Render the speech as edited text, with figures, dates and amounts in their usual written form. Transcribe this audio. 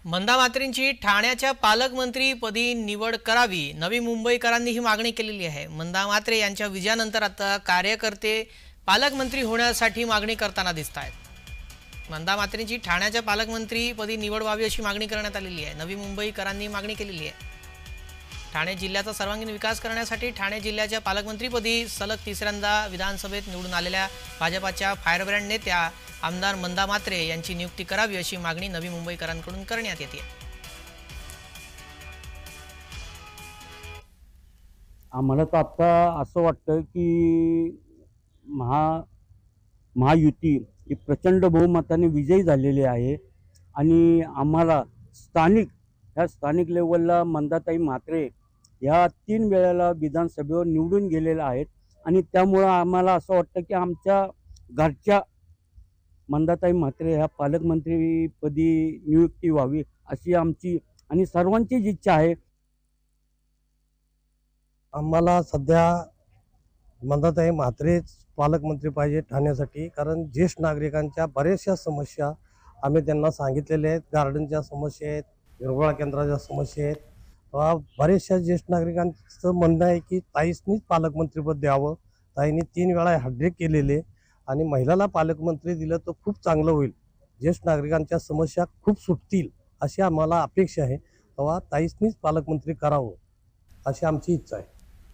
मंदा म्हात्रेंची ठाण्याच्या पालकमंत्रीपदी निवड करावी, नवी मुंबईकरांनी ही मागणी केलेली आहे। मंदा म्हात्रे यांच्या विजयानंतर आता कार्यकर्ते पालकमंत्री होण्यासाठी मागणी करताना दिसतात। मंदा म्हात्रेंची ठाण्याच्या पालकमंत्रीपदी निवड व्हावी अशी मागणी करण्यात आलेली आहे। नवी मुंबईकरांनी मागणी केलेली आहे। ठाणे जिल्ह्याचा सर्वांगीण विकास करण्यासाठी ठाणे जिल्ह्याच्या पालकमंत्रीपदी सलग तिसऱ्यांदा विधानसभेत निवडून आलेल्या भाजपाच्या फायरब्रँड नेत्या आमदार मंदा म्हात्रे यांची नियुक्ती करावी अशी मागणी नवी मुंबईकरांकडून करण्यात येते। आम्हाला तर आता असं वाटतं की महायुती ही प्रचंड बहुमताने विजयी झालेली आहे आणि आम्हाला स्थानिक लेवलला मंदाताई म्हात्रे या 3 वेळेला विधानसभेवर निवडून गेलेल्या आहेत आणि त्यामुळे आम्हाला असं वाटतं की आमच्या घरच्या मंदाताई म्हात्रे ह्या पालकमंत्रीपदी नियुक्ती व्हावी अशी आमची आणि सर्वांचीच इच्छा आहे। आम्हाला सध्या मंदाताई म्हात्रेच पालकमंत्री पाहिजे ठाण्यासाठी, कारण ज्येष्ठ नागरिकांच्या बऱ्याचशा समस्या आम्ही त्यांना सांगितलेल्या आहेत। गार्डनच्या समस्या आहेत, हिरवळ केंद्राच्या समस्या आहेत। बऱ्याचशा ज्येष्ठ नागरिकांचं म्हणणं आहे की ताईंनीच पालकमंत्रीपद द्यावं। ताईंनी 3 वेळा हॅट्रिक केलेले आणि महिलाला पालकमंत्री दिलं तर खूप चांगलं होईल। ज्येष्ठ नागरिकांच्या समस्या खूप सुटतील अशी आम्हाला अपेक्षा आहे। तेव्हा ताईंनीच पालकमंत्री करावं अशी आमची इच्छा आहे।